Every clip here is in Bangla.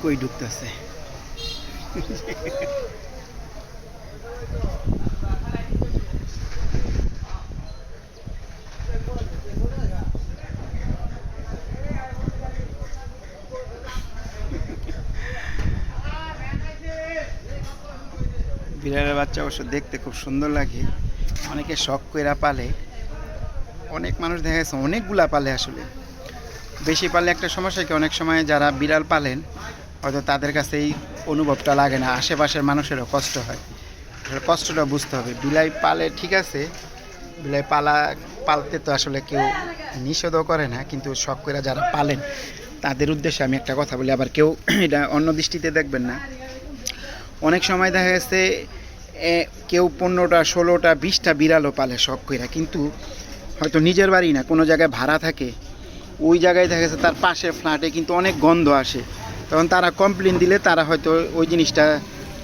কই ঢুকতেছে। বিড়ালের বাচ্চা অবশ্য দেখতে খুব সুন্দর লাগে, অনেকে শখ কইরা পালে। অনেক মানুষ দেখা গেছে অনেকগুলা পালে, আসলে বেশি পালে একটা সমস্যা কি, অনেক সময় যারা বিড়াল পালেন হয়তো তাদের কাছে এই অনুভবটা লাগে না, আশেপাশের মানুষেরও কষ্ট হয়। কষ্টটা বুঝতে হবে। বিলাই পালে ঠিক আছে, বিলাই পালতে তো আসলে কেউ নিষেধও করে না, কিন্তু শখ করে যারা পালেন তাদের উদ্দেশ্যে আমি একটা কথা বলি, আবার কেউ এটা অন্য দৃষ্টিতে দেখবেন না। অনেক সময় দেখা গেছে কেউ 15টা 16টা 20টা বিড়ালও পালে শখ করে, কিন্তু হয়তো নিজের বাড়ি না, কোনো জায়গায় ভাড়া থাকে, ওই জায়গায় দেখা গেছে তার পাশের ফ্ল্যাটে কিন্তু অনেক গন্ধ আসে, তখন তারা কমপ্লেন দিলে তারা হয়তো ওই জিনিসটা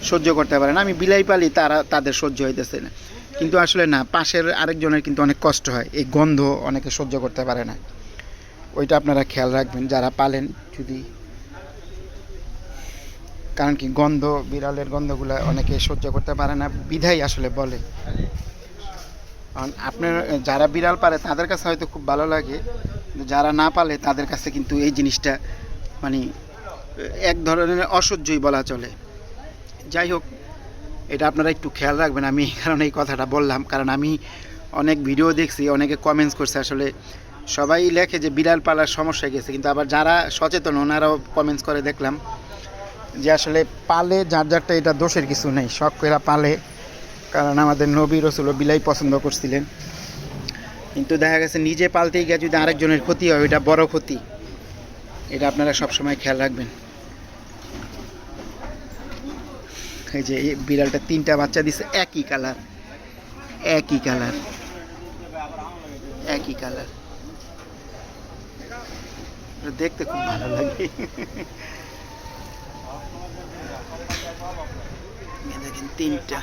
সহ্য করতে পারে না। আমি বিলাই পালি, তাদের সহ্য হইতেছে না, কিন্তু আসলে না, পাশের আরেকজনের কিন্তু অনেক কষ্ট হয়, এই গন্ধ অনেকে সহ্য করতে পারে না। ওইটা আপনারা খেয়াল রাখবেন যারা পালেন যদি, কারণ কি গন্ধ, বিড়ালের গন্ধগুলো অনেকে সহ্য করতে পারে না, বিধাই আসলে বলে। কারণ আপনার যারা বিড়াল পালে তাদের কাছে হয়তো খুব ভালো লাগে, কিন্তু যারা না পালে তাদের কাছে কিন্তু এই জিনিসটা মানে এক ধরনের অসহ্যই বলা চলে। যাই হোক, এটা আপনারা একটু খেয়াল রাখবেন। আমি কারণ এই কথাটা বললাম, কারণ আমি অনেক ভিডিও দেখছি, অনেকে কমেন্টস করছে, আসলে সবাই লেখে যে বিড়াল পালার সমস্যা গেছে, কিন্তু আবার যারা সচেতন ওনারাও কমেন্টস করে দেখলাম যে আসলে পালে যার যারটা, এটা দোষের কিছু নেই, শখ করে পালে। কারণ আমাদের নবী রাসূল বিলাই পছন্দ করছিলেন, কিন্তু দেখা গেছে নিজে পালতে গিয়ে যদি আরেকজনের ক্ষতি হয়, ওইটা বড় ক্ষতি। এটা আপনারা সবসময় খেয়াল রাখবেন। এই যে এই বিড়ালটা 3টা বাচ্চা দিছে, একই কালার, একই কালার, একই কালার, দেখতে খুব ভালো লাগে। দেখেন 3টা।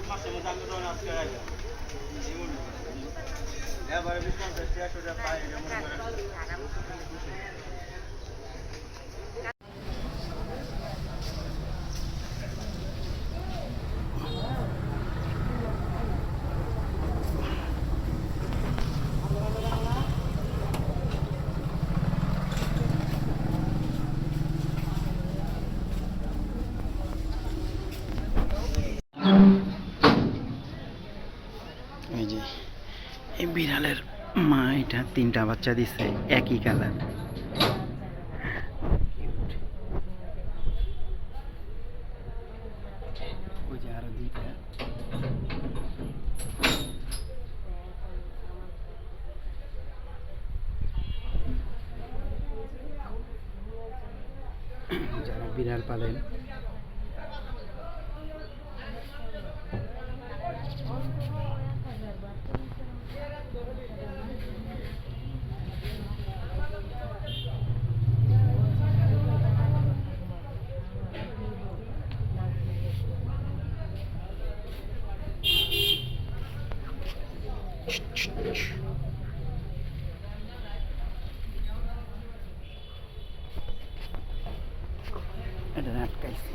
এই যে এই বিড়ালের মা, এটা 3টা বাচ্চা দিচ্ছে, একই কালার। ওই যে আরো 2টা। যারা বিড়াল পালেন এটা আটকাইছি।